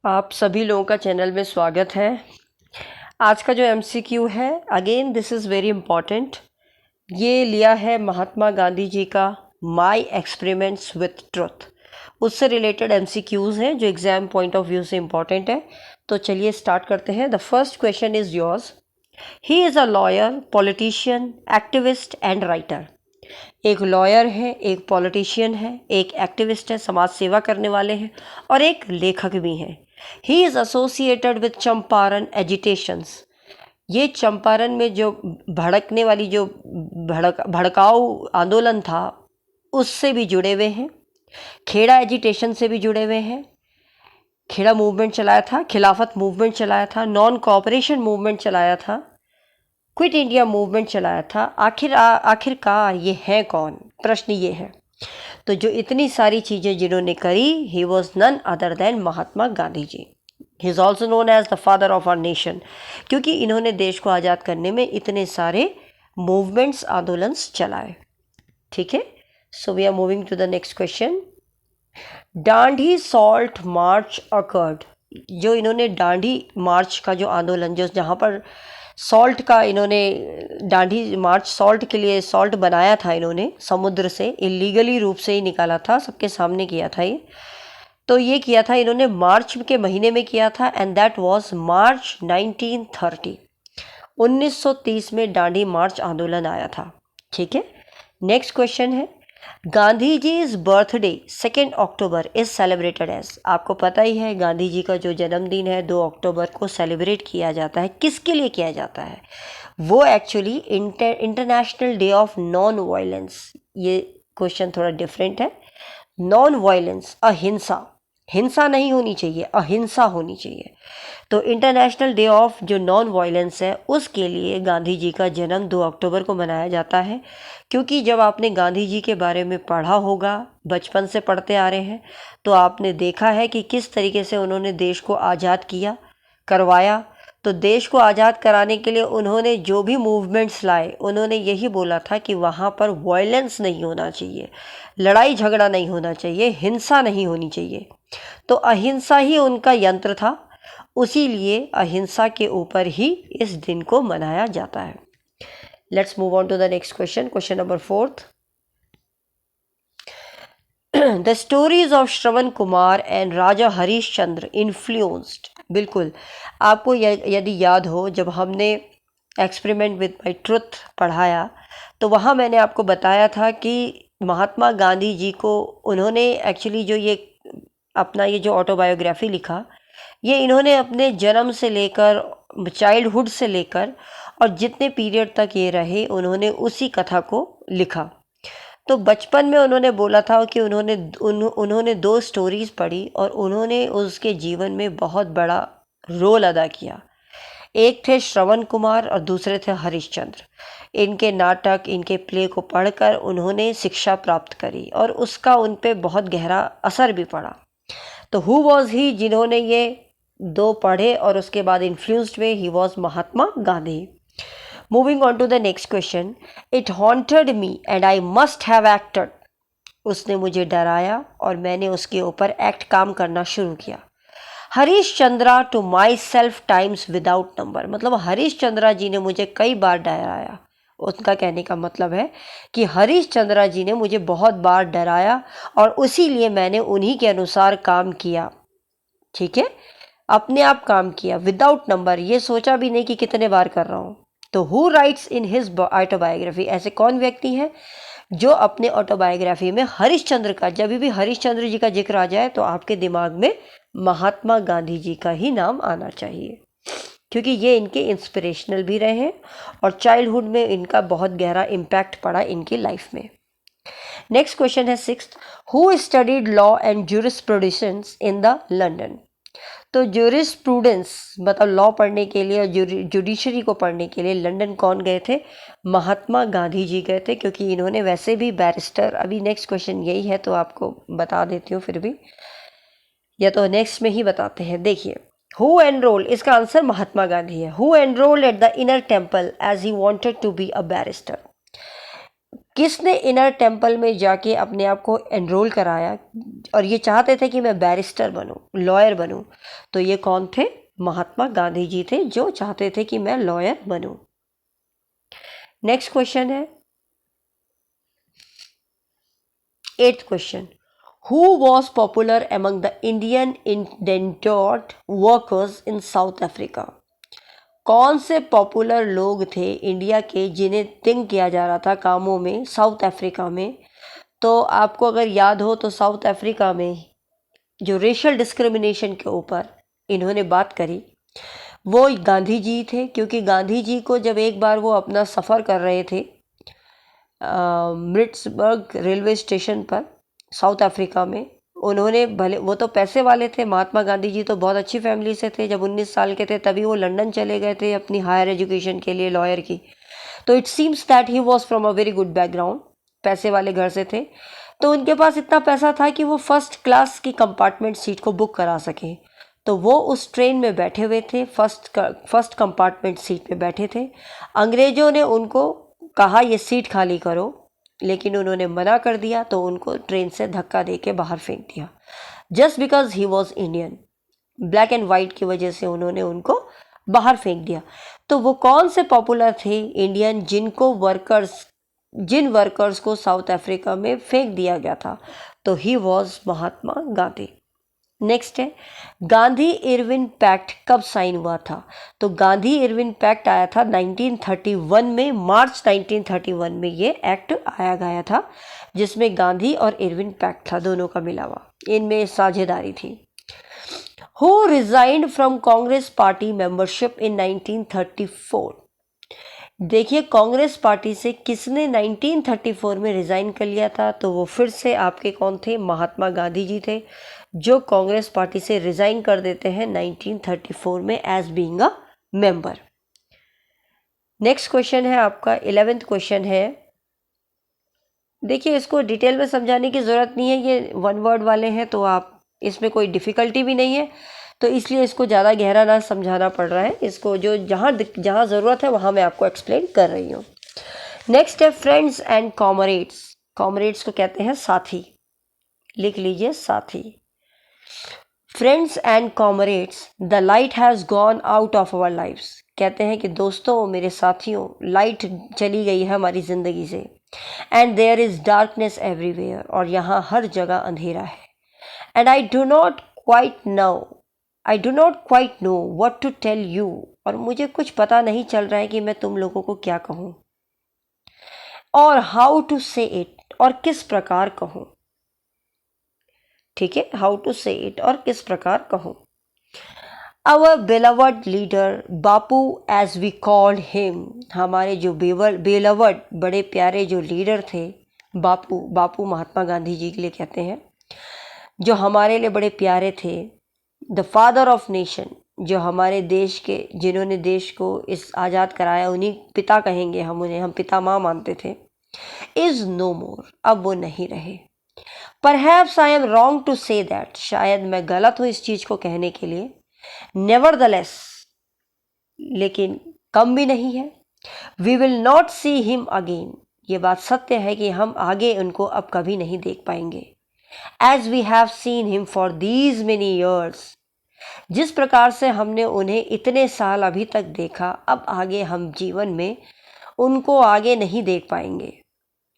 आप सभी लोगों का चैनल में स्वागत है। आज का जो एमसीक्यू है, again this is very important. ये लिया है महात्मा गांधी जी का माय एक्सपेरिमेंट्स विथ ट्रुथ, उससे रिलेटेड एमसीक्यूज़ हैं जो एग्ज़ाम पॉइंट ऑफ व्यू से इम्पॉर्टेंट है। तो चलिए स्टार्ट करते हैं। The first question is yours. He is a lawyer, politician, activist and writer. एक लॉयर है, एक पॉलिटिशियन है, एक एक्टिविस्ट है, समाज सेवा करने वाले हैं, और एक लेखक भी हैं। He is associated with Champaran agitations. ये चंपारण में जो भड़कने वाली जो भड़काऊ आंदोलन था उससे भी जुड़े हुए हैं। खेड़ा एजिटेशन से भी जुड़े हुए हैं। खेड़ा मूवमेंट चलाया था, खिलाफत मूवमेंट चलाया था, नॉन कोऑपरेशन मूवमेंट चलाया था, क्विट इंडिया मूवमेंट चलाया था। आखिरकार ये हैं कौन? प्रश्न ये है। तो जो इतनी सारी चीज़ें जिन्होंने करी, he was none other than Mahatma Gandhi ji. He is also known as the father of our nation, क्योंकि इन्होंने देश को आज़ाद करने में इतने सारे मूवमेंट्स, आंदोलन्स चलाए। ठीक है, so we are moving to the next question. Dandi salt march occurred. जो इन्होंने डांडी मार्च का जो आंदोलन, जो जहाँ पर सॉल्ट का इन्होंने डांडी मार्च, सॉल्ट के लिए सॉल्ट बनाया था इन्होंने समुद्र से, इलीगली रूप से ही निकाला था, सबके सामने किया था ये। तो ये किया था इन्होंने मार्च के महीने में किया था, एंड दैट वाज मार्च 1930। 1930 में डांडी मार्च आंदोलन आया था। ठीक है, नेक्स्ट क्वेश्चन है। गांधी जी's birthday 2 October is celebrated as. आपको पता ही है गांधी जी का जो जन्मदिन है 2 अक्टूबर को सेलिब्रेट किया जाता है। किसके लिए किया जाता है? वो actually international day of non violence. ये क्वेश्चन थोड़ा डिफरेंट है। नॉन वायलेंस, अहिंसा, हिंसा नहीं होनी चाहिए, अहिंसा होनी चाहिए। तो इंटरनेशनल डे ऑफ जो नॉन वायलेंस है, उसके लिए गांधी जी का जन्म 2 अक्टूबर को मनाया जाता है। क्योंकि जब आपने गांधी जी के बारे में पढ़ा होगा, बचपन से पढ़ते आ रहे हैं, तो आपने देखा है कि किस तरीके से उन्होंने देश को आज़ाद करवाया। तो देश को आज़ाद कराने के लिए उन्होंने जो भी मूवमेंट्स लाए, उन्होंने यही बोला था कि वहाँ पर वायलेंस नहीं होना चाहिए, लड़ाई झगड़ा नहीं होना चाहिए, हिंसा नहीं होनी चाहिए। तो अहिंसा ही उनका यंत्र था, उसी लिए अहिंसा के ऊपर ही इस दिन को मनाया जाता है। Let's move on to the next question, question number 4। The stories of Shravan Kumar and Raja Harish Chandra influenced. बिल्कुल, आपको यदि याद हो, जब हमने एक्सपेरिमेंट विद माई ट्रुथ पढ़ाया, तो वहाँ मैंने आपको बताया था कि महात्मा गांधी जी को उन्होंने एक्चुअली जो ये अपना ये जो ऑटोबायोग्राफी लिखा, ये इन्होंने अपने जन्म से लेकर, चाइल्डहुड से लेकर, और जितने पीरियड तक ये रहे, उन्होंने उसी कथा को लिखा। तो बचपन में उन्होंने बोला था कि उन्होंने 2 स्टोरीज़ पढ़ी और उन्होंने उसके जीवन में बहुत बड़ा रोल अदा किया। एक थे श्रवण कुमार और दूसरे थे हरिश्चंद्र। इनके नाटक, इनके प्ले को पढ़कर उन्होंने शिक्षा प्राप्त करी और उसका उन पे बहुत गहरा असर भी पड़ा। तो हु वॉज ही, जिन्होंने ये 2 पढ़े और उसके बाद इन्फ्लुएंस्ड हुए? He was Mahatma Gandhi. Moving on to the next question. It haunted me and I must have acted. उसने मुझे डराया और मैंने उसके ऊपर काम करना शुरू किया। Harish Chandra to myself times without number. मतलब हरीश चंद्रा जी ने मुझे कई बार डराया। उनका कहने का मतलब है कि हरीश चंद्रा जी ने मुझे बहुत बार डराया और उसी लिए मैंने उन्हीं के अनुसार काम किया। ठीक है, अपने आप काम किया, विदाउट नंबर, ये सोचा भी नहीं कि कितने बार कर रहा हूँ। तो who rights in his autobiography? ऐसे कौन व्यक्ति हैं जो अपने ऑटोबायोग्राफी में हरिश्चंद्र का, जब भी हरिश्चंद्र जी का जिक्र आ जाए तो आपके दिमाग में महात्मा गांधी जी का ही नाम आना चाहिए, क्योंकि ये इनके इंस्पिरेशनल भी रहे हैं और चाइल्डहुड में इनका बहुत गहरा इम्पैक्ट पड़ा इनकी लाइफ में। नेक्स्ट क्वेश्चन है 6th। Who studied law and jurisprudence in the London? तो ज्यूरिस्प्रूडेंस मतलब लॉ पढ़ने के लिए और जुडिशरी को पढ़ने के लिए लंदन कौन गए थे? महात्मा गांधी जी गए थे, क्योंकि इन्होंने वैसे भी बैरिस्टर, अभी नेक्स्ट क्वेश्चन यही है तो आपको बता देती हूँ, फिर भी या तो नेक्स्ट में ही बताते हैं। देखिए, हु एनरोल, इसका आंसर महात्मा गांधी है। Who enrol at the inner temple as he wanted to be a barrister. किसने इनर टेम्पल में जाके अपने आप को एनरोल कराया और ये चाहते थे कि मैं बैरिस्टर बनूं, लॉयर बनूं? तो ये कौन थे? महात्मा गांधी जी थे, जो चाहते थे कि मैं लॉयर बनूं। नेक्स्ट क्वेश्चन है 8th question, who was popular among the Indian indentured workers in South Africa? कौन से पॉपुलर लोग थे इंडिया के जिन्हें तिंग किया जा रहा था कामों में साउथ अफ्रीका में? तो आपको अगर याद हो तो साउथ अफ्रीका में जो रेशियल डिस्क्रिमिनेशन के ऊपर इन्होंने बात करी वो गांधी जी थे, क्योंकि गांधी जी को जब एक बार वो अपना सफ़र कर रहे थे मिट्सबर्ग रेलवे स्टेशन पर साउथ अफ्रीका में, उन्होंने भले वो तो पैसे वाले थे, महात्मा गांधी जी तो बहुत अच्छी फैमिली से थे, जब 19 साल के थे तभी वो लंदन चले गए थे अपनी हायर एजुकेशन के लिए लॉयर की। तो it seems that he was from a very good background, पैसे वाले घर से थे, तो उनके पास इतना पैसा था कि वो फर्स्ट क्लास की कंपार्टमेंट सीट को बुक करा सके। तो वो उस ट्रेन में बैठे हुए थे, फर्स्ट कंपार्टमेंट सीट में बैठे थे। अंग्रेज़ों ने उनको कहा ये सीट खाली करो, लेकिन उन्होंने मना कर दिया, तो उनको ट्रेन से धक्का दे के बाहर फेंक दिया, just because he was Indian. Black and white की वजह से उन्होंने उनको बाहर फेंक दिया। तो वो कौन से पॉपुलर थे इंडियन जिन वर्कर्स को साउथ अफ्रीका में फेंक दिया गया था? तो he was Mahatma Gandhi. Next है, गांधी इरविन पैक्ट कब साइन हुआ था? तो गांधी इरविन पैक्ट आया था 1931 में, मार्च 1931 में ये एक्ट आया गया था, जिसमें गांधी और इरविन पैक्ट था, दोनों का मिला हुआ, इनमें साझेदारी थी। Who resigned from Congress party membership in 1934? देखिए कांग्रेस पार्टी से किसने 1934 में रिज़ाइन कर लिया था? तो वो फिर से आपके कौन थे? महात्मा गांधी जी थे, जो कांग्रेस पार्टी से रिज़ाइन कर देते हैं 1934 में as being a member. Next question है आपका 11th क्वेश्चन है। देखिए इसको डिटेल में समझाने की ज़रूरत नहीं है, ये वन वर्ड वाले हैं, तो आप इसमें कोई डिफ़िकल्टी भी नहीं है, तो इसलिए इसको ज़्यादा गहरा ना समझाना पड़ रहा है। इसको जो जहाँ ज़रूरत है वहाँ मैं आपको एक्सप्लेन कर रही हूँ। नेक्स्ट है फ्रेंड्स एंड कॉमरेड्स। कॉमरेड्स को कहते हैं साथी, लिख लीजिए साथी। Friends and comrades, the light has gone out of our lives. कहते हैं कि दोस्तों, मेरे साथियों, लाइट चली गई है हमारी ज़िंदगी से। And there is darkness everywhere, और यहाँ हर जगह अंधेरा है। And I do not quite know what to tell you, और मुझे कुछ पता नहीं चल रहा है कि मैं तुम लोगों को क्या कहूँ, और हाउ टू से इट, और किस प्रकार कहूँ। ठीक है, हाउ टू से इट, और किस प्रकार कहूँ। Our beloved leader Bapu as we called him, हमारे जो बेलवर्ड बड़े प्यारे जो लीडर थे, बापू महात्मा गांधी जी के लिए कहते हैं, जो हमारे लिए बड़े प्यारे थे। द फादर ऑफ नेशन, जो हमारे देश के, जिन्होंने देश को इस आज़ाद कराया, उन्हीं पिता कहेंगे हम उन्हें, हम पिता माँ मानते थे। इज़ नो मोर, अब वो नहीं रहे। Perhaps I am wrong to say that, शायद मैं गलत हूँ इस चीज़ को कहने के लिए। नेवरदलेस, लेकिन कम भी नहीं है। We will not see him again, ये बात सत्य है कि हम आगे उनको अब कभी नहीं देख पाएंगे। As we have seen him for these many years, जिस प्रकार से हमने उन्हें इतने साल अभी तक देखा, अब आगे हम जीवन में उनको आगे नहीं देख पाएंगे।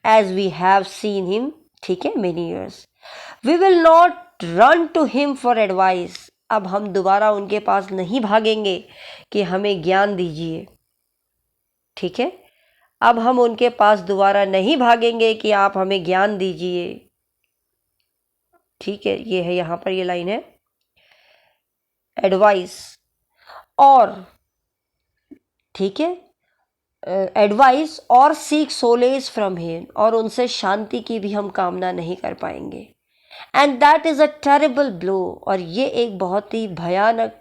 As we have seen him, ठीक है, many years. We will not run to him for advice, अब हम दोबारा उनके पास नहीं भागेंगे कि हमें ज्ञान दीजिए। ठीक है, अब हम उनके पास दोबारा नहीं भागेंगे कि आप हमें ज्ञान दीजिए। ठीक है, ये है, यहाँ पर ये लाइन है एडवाइस, और ठीक है, एडवाइस और सीक सोलेस फ्रॉम हिम, और उनसे शांति की भी हम कामना नहीं कर पाएंगे। And that is a terrible blow, और ये एक बहुत ही भयानक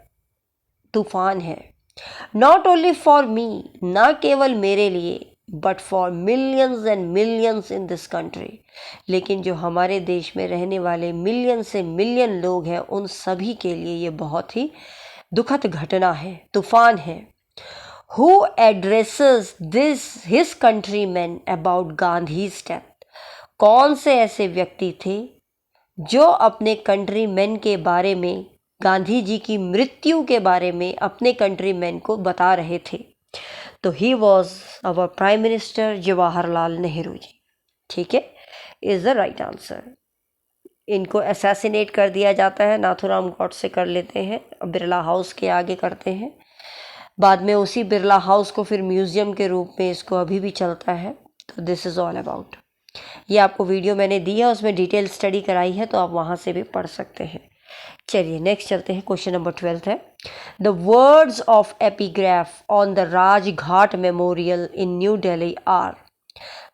तूफान है। नॉट ओनली फॉर मी, ना केवल मेरे लिए, but for millions and millions in this country, लेकिन जो हमारे देश में रहने वाले मिलियन से मिलियन लोग हैं, उन सभी के लिए ये बहुत ही दुखद घटना है, तूफान है। Who addresses this his countryman about Gandhi's death. कौन से ऐसे व्यक्ति थे जो अपने कंट्रीमैन के बारे में, गांधी जी की मृत्यु के बारे में अपने कंट्रीमैन को बता रहे थे? तो he was our prime minister Jawaharlal Nehru ji. ठीक है, इज द राइट आंसर। इनको असैसिनेट कर दिया जाता है, नाथूराम गॉडसे कर लेते हैं, बिरला हाउस के आगे करते हैं। बाद में उसी बिरला हाउस को फिर म्यूज़ियम के रूप में इसको अभी भी चलता है। तो दिस इज़ ऑल अबाउट। ये आपको वीडियो मैंने दी है, उसमें डिटेल स्टडी कराई है, तो आप वहाँ से भी पढ़ सकते हैं। चलिए नेक्स्ट चलते हैं। क्वेश्चन नंबर 12 है, the words of epigraph on the Rajghat memorial in New Delhi are.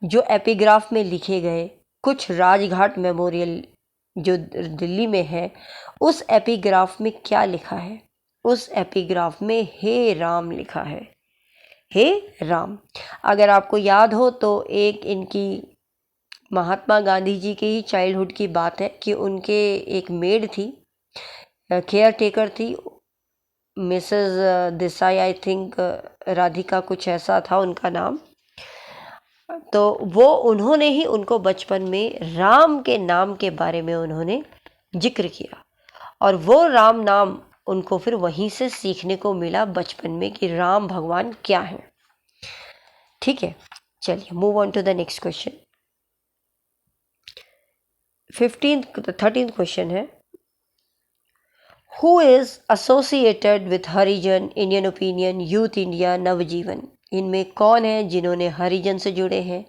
जो एपिग्राफ में लिखे गए कुछ राजघाट मेमोरियल जो दिल्ली में है, उस एपिग्राफ में क्या लिखा है? उस एपिग्राफ में हे राम लिखा है। हे राम। अगर आपको याद हो तो एक इनकी महात्मा गांधी जी के ही चाइल्डहुड की बात है कि उनके एक मेड थी, केयर टेकर थी, Mrs Desai, I think Radhika कुछ ऐसा था उनका नाम। तो वो उन्होंने ही उनको बचपन में राम के नाम के बारे में उन्होंने जिक्र किया, और वो राम नाम उनको फिर वहीं से सीखने को मिला बचपन में कि राम भगवान क्या है। ठीक है, चलिए move on to the next question. 13th question है, who is associated with Harijan, Indian Opinion, Youth India, Navajivan. इनमें कौन है जिन्होंने हरिजन से जुड़े हैं,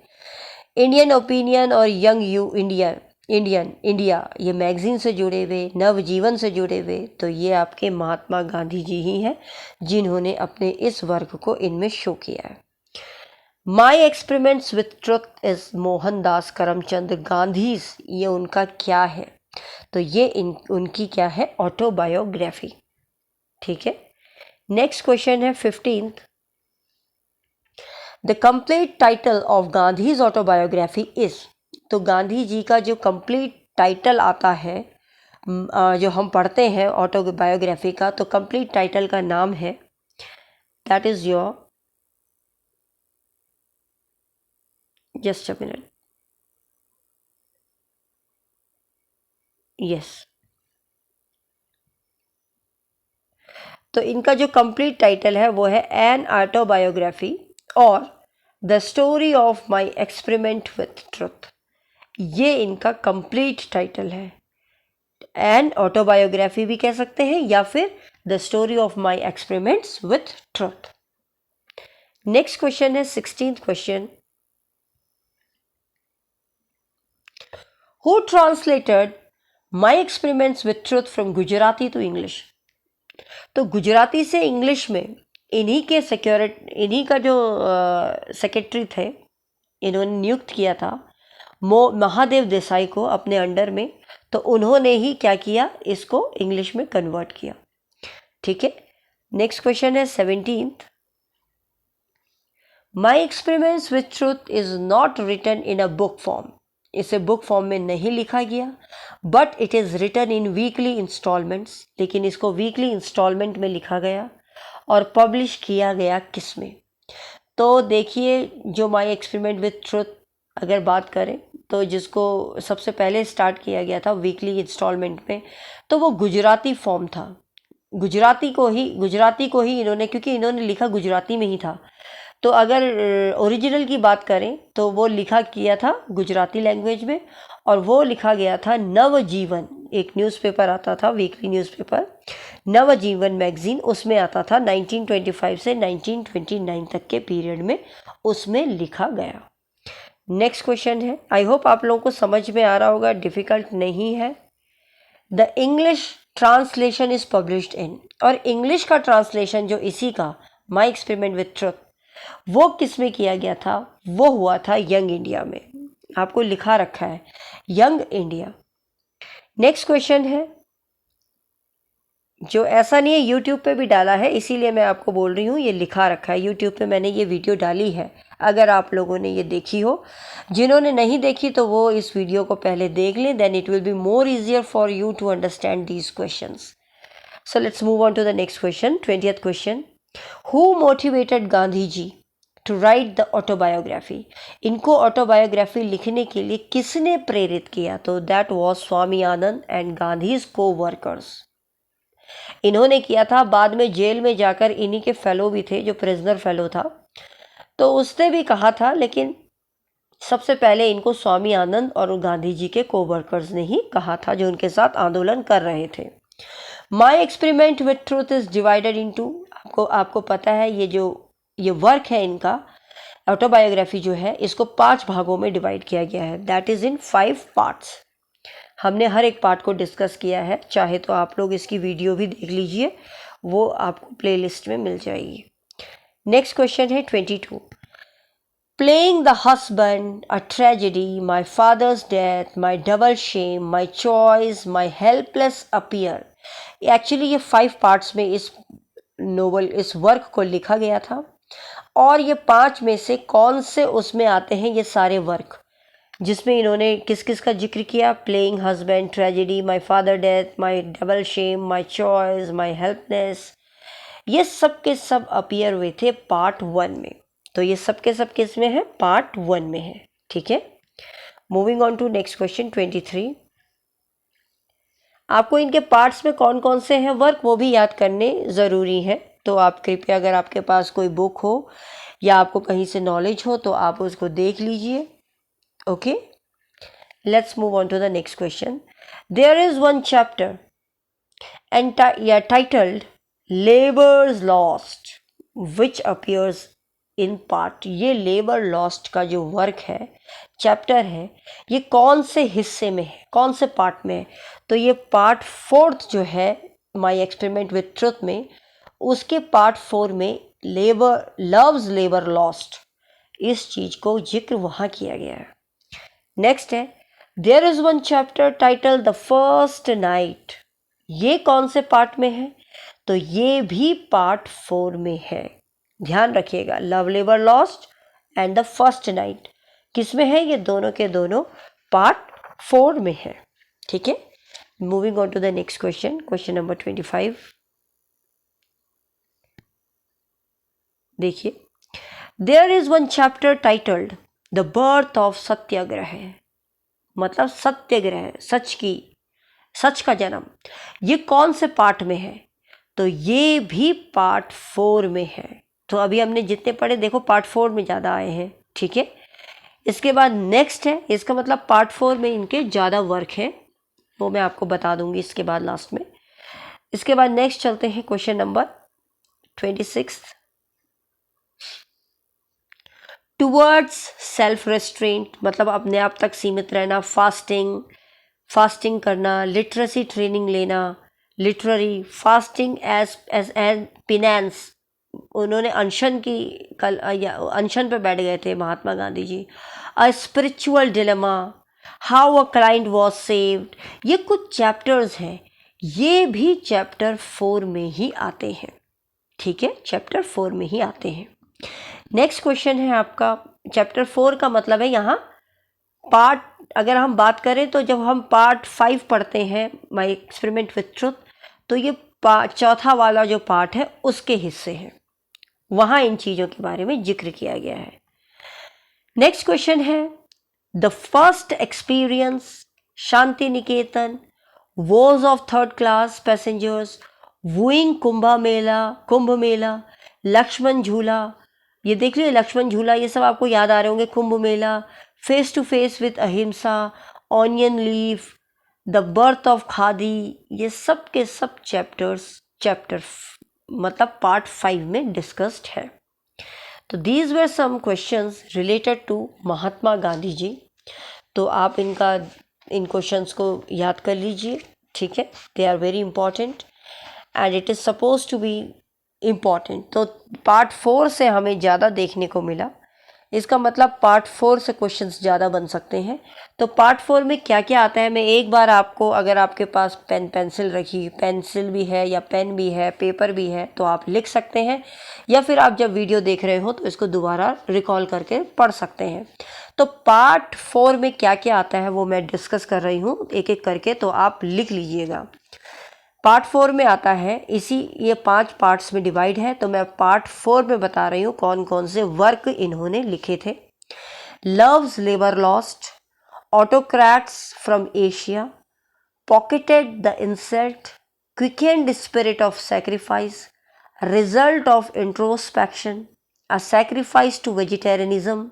इंडियन ओपिनियन और यंग यू इंडियन इंडिया ये मैगजीन से जुड़े हुए, नवजीवन से जुड़े हुए? तो ये आपके महात्मा गांधी जी ही हैं जिन्होंने अपने इस वर्क को इनमें शो किया है। माई experiments with truth is Mohandas Karamchand Gandhi's, ये उनका क्या है? तो ये उनकी क्या है? ऑटोबायोग्राफी। ठीक है, नेक्स्ट क्वेश्चन है 15th, the complete title of Gandhi's autobiography is. तो गांधी जी का जो कंप्लीट टाइटल आता है, जो हम पढ़ते हैं ऑटोबायोग्राफी का, तो कंप्लीट टाइटल का नाम है, that is your, just a minute, yes. तो इनका जो कंप्लीट टाइटल है वो है एन ऑटोबायोग्राफी और the story of my experiment with truth. ये इनका कंप्लीट टाइटल है। एन ऑटोबायोग्राफी भी कह सकते हैं या फिर the story of my experiments with truth. Next question है 16th question, who translated my experiments with truth from Gujarati to English. तो गुजराती से इंग्लिश में इन्हीं का जो सेक्रेटरी थे, इन्होंने नियुक्त किया था महादेव देसाई को अपने अंडर में, तो उन्होंने ही क्या किया, इसको इंग्लिश में कन्वर्ट किया। ठीक है, नेक्स्ट क्वेश्चन है 17th, my experiments with truth is not written in a book form. इसे बुक फॉर्म में नहीं लिखा गया, but it is written in weekly installments, लेकिन इसको वीकली इंस्टॉलमेंट में लिखा गया और पब्लिश किया गया किस में? तो देखिए, जो माई एक्सपेरिमेंट विथ ट्रुथ अगर बात करें तो जिसको सबसे पहले स्टार्ट किया गया था वीकली इंस्टॉलमेंट में, तो वो गुजराती फॉर्म था। गुजराती को ही इन्होंने, क्योंकि इन्होंने लिखा गुजराती में ही था, तो अगर ओरिजिनल की बात करें तो वो लिखा किया था गुजराती लैंग्वेज में, और वो लिखा गया था नवजीवन, एक न्यूज़पेपर आता था, वीकली न्यूज़पेपर नवजीवन मैगजीन, उसमें आता था 1925 से 1929 तक के पीरियड में, उसमें लिखा गया। नेक्स्ट क्वेश्चन है, आई होप आप लोगों को समझ में आ रहा होगा, डिफ़िकल्ट नहीं है। The English translation is published in, और इंग्लिश का ट्रांसलेशन जो इसी का माई एक्सपेरिमेंट विथ ट्रुथ, वो किस में किया गया था? वो हुआ था यंग इंडिया में, आपको लिखा रखा है यंग इंडिया। नेक्स्ट क्वेश्चन है, जो ऐसा नहीं है, यूट्यूब पे भी डाला है, इसीलिए मैं आपको बोल रही हूँ, ये लिखा रखा है यूट्यूब पे, मैंने ये वीडियो डाली है, अगर आप लोगों ने ये देखी हो। जिन्होंने नहीं देखी तो वो इस वीडियो को पहले देख लें, then it will be more easier for you to understand these questions. So let's move on to the next question, 20th question, who motivated Gandhi ji to write the autobiography? इनको ऑटोबायोग्राफी लिखने के लिए किसने प्रेरित किया? तो that was Swami Anand and Gandhi's coworkers. इन्होंने किया था। बाद में जेल में जाकर इन्हीं के फेलो भी थे, जो प्रिजनर फेलो था, तो उसने भी कहा था, लेकिन सबसे पहले इनको स्वामी आनंद और गांधी जी के को वर्कर्स ने ही कहा था, जो उनके साथ आंदोलन कर रहे थे। माई experiment with truth is divided into, आपको पता है ये वर्क है इनका, ऑटोबायोग्राफी जो है, इसको 5 भागों में डिवाइड किया गया है। That is in 5 parts. हमने हर एक पार्ट को डिस्कस किया है। चाहे तो आप लोग इसकी वीडियो भी देख लीजिए, वो आपको प्लेलिस्ट में मिल जाएगी। नेक्स्ट क्वेश्चन है 22। Playing the husband, a tragedy, my father's death, my double shame, my choice, my helpless appear. Actually ये 5 पार्ट्स में इस वर्क को लिखा गया था, और ये 5 में से कौन से उसमें आते हैं ये सारे वर्क, जिसमें इन्होंने किस किस का जिक्र किया? Playing husband, tragedy, my father death, my double shame, my choice, my helplessness, ये सब के सब अपीयर हुए थे पार्ट 1 में। तो ये सब के सब किस में है? पार्ट 1 में है। ठीक है, moving on to next question 23। आपको इनके पार्ट्स में कौन कौन से हैं वर्क, वो भी याद करने ज़रूरी है। तो आप कृपया, अगर आपके पास कोई बुक हो या आपको कहीं से नॉलेज हो, तो आप उसको देख लीजिए। Okay, let's move on to the next question. There is one chapter and titled labours lost which appears in part. ये लेबर लॉस्ट का जो वर्क है, चैप्टर है, ये कौन से हिस्से में है, कौन से पार्ट में है? तो ये पार्ट 4 जो है माई एक्सपेरिमेंट विथ ट्रुथ में, उसके पार्ट 4 में लेबर लव्स लेबर लॉस्ट, इस चीज़ को जिक्र वहाँ किया गया है। नेक्स्ट है there is one chapter title the first night. ये कौन से पार्ट में है? तो ये भी पार्ट 4 में है। ध्यान रखिएगा, love labour lost and the first night किस में है? ये दोनों के दोनों पार्ट 4 में है। ठीक है, moving on to the next question, question number 25। देखिए, there is one chapter titled the birth of Satyagraha, मतलब सत्याग्रह, सच का जन्म। ये कौन से पार्ट में है? तो ये भी पार्ट 4 में है। तो अभी हमने जितने पढ़े, देखो पार्ट 4 में ज़्यादा आए हैं। ठीक है, इसके बाद नेक्स्ट है, इसका मतलब पार्ट 4 में इनके ज़्यादा वर्क है, वो मैं आपको बता दूंगी इसके बाद लास्ट में। इसके बाद नेक्स्ट चलते हैं question number 26। Towards self restraint, मतलब अपने आप तक सीमित रहना, फास्टिंग करना, लिटरेसी ट्रेनिंग लेना, लिटरेरी फास्टिंग एज पिनेंस। उन्होंने अनशन पे बैठ गए थे Mahatma Gandhi ji. A spiritual dilemma, how a client was saved, ये कुछ चैप्टर्स हैं, ये भी चैप्टर 4 में ही आते हैं। ठीक है, चैप्टर 4 में ही आते हैं। नेक्स्ट क्वेश्चन है आपका, चैप्टर 4 का मतलब है यहाँ पार्ट, अगर हम बात करें तो जब हम पार्ट 5 पढ़ते हैं माई एक्सपेरिमेंट विथ ट्रुथ, तो ये चौथा वाला जो पार्ट है उसके हिस्से हैं, वहाँ इन चीज़ों के बारे में जिक्र किया गया है। नेक्स्ट क्वेश्चन है the first experience Shanti Niketan, was of third class passengers, wooing Kumbh Mela, Lakshman Jhula, ये देख लीजिए लक्ष्मण झूला, ये सब आपको याद आ रहे होंगे। Kumbh Mela, face to face with अहिंसा, onion leaf, the birth of khadi, ये सब के सब चैप्टर मतलब पार्ट 5 में डिस्कस्ड है। तो these were some questions related to Mahatma Gandhi ji. तो आप इन क्वेश्चंस को याद कर लीजिए। ठीक है, they are very important and it is suppose to be important. तो पार्ट 4 से हमें ज़्यादा देखने को मिला, इसका मतलब पार्ट 4 से क्वेश्चंस ज़्यादा बन सकते हैं। तो पार्ट 4 में क्या क्या आता है, मैं एक बार आपको, अगर आपके पास पेंसिल भी है या पेन भी है, पेपर भी है, तो आप लिख सकते हैं, या फिर आप जब वीडियो देख रहे हो तो इसको दोबारा रिकॉल करके पढ़ सकते हैं। तो पार्ट 4 में क्या क्या आता है वो मैं डिस्कस कर रही हूँ एक एक करके, तो आप लिख लीजिएगा। पार्ट 4 में आता है, ये 5 पार्ट्स में डिवाइड है, तो मैं पार्ट 4 में बता रही हूँ कौन कौन से वर्क इन्होंने लिखे थे। Love's labour lost, autocrats from Asia, pocketed the insult, quickened spirit of sacrifice, result of introspection, a sacrifice to vegetarianism,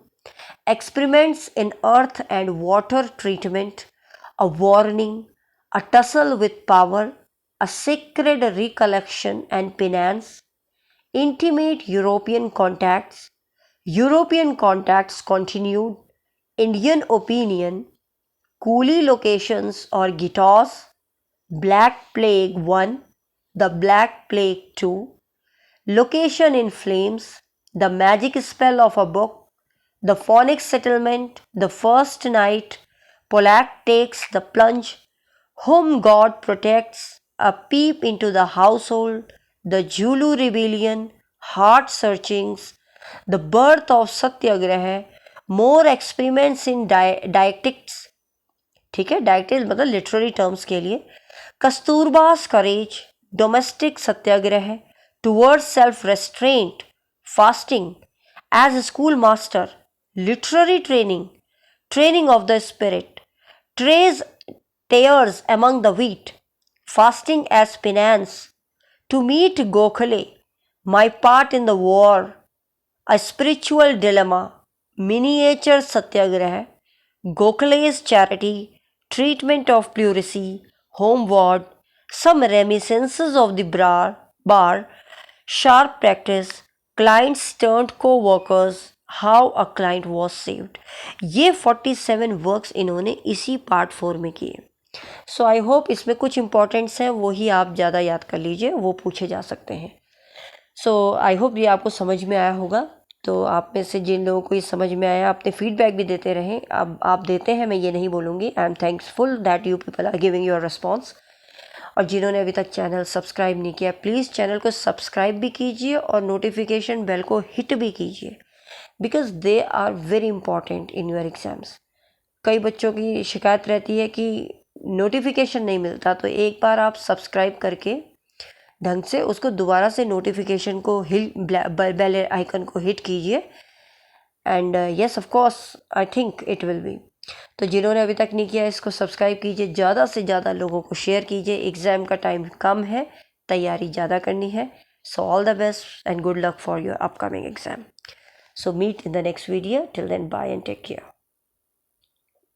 experiments in earth and water treatment, a warning, a tussle with power, a sacred recollection and penance, intimate European contacts continued, Indian opinion, coolie locations or guitars, Black Plague 1, The Black Plague 2, Location in Flames, The Magic Spell of a Book, The Phonics Settlement, The First Night, Pollack Takes the Plunge, Whom God Protects, A Peep into the Household, The Julu Rebellion, Heart Searchings, The Birth of Satyagraha, More Experiments in Dialectics, ठीक है, directive मतलब literary terms के लिए, Kasturba's courage, domestic satyagraha, towards self restraint, fasting, as school master, literary training of the spirit, tares among the wheat, fasting as penance, to meet Gokhale, my part in the war, a spiritual dilemma, miniature satyagraha, Gokhale's charity, treatment of pleurisy, home ward, some reminiscences of the bar, sharp practice, clients turned co-workers, how a client was saved. ये 47 works इन्होंने इसी part 4 में किए। सो I hope इसमें कुछ importance हैं, वही आप ज़्यादा याद कर लीजिए, वो पूछे जा सकते हैं। सो आई होप ये आपको समझ में आया होगा। तो आप में से जिन लोगों को ये समझ में आया, अपने फीडबैक भी देते रहें। अब आप देते हैं, मैं ये नहीं बोलूँगी। I am thanksful that you people are giving your response. और जिन्होंने अभी तक चैनल सब्सक्राइब नहीं किया, प्लीज़ चैनल को सब्सक्राइब भी कीजिए और नोटिफिकेशन बेल को हिट भी कीजिए, because they are very important in your exams. कई बच्चों की शिकायत रहती है कि नोटिफिकेशन नहीं मिलता, तो एक बार आप सब्सक्राइब करके ढंग से उसको दोबारा से नोटिफिकेशन को बेल आइकन को हिट कीजिए, and yes of course I think it will B. तो जिन्होंने अभी तक नहीं किया, इसको सब्सक्राइब कीजिए, ज़्यादा से ज़्यादा लोगों को शेयर कीजिए। एग्ज़ाम का टाइम कम है, तैयारी ज़्यादा करनी है। So all the best and good luck for your upcoming exam. So meet in the next video. Till then, bye and take care.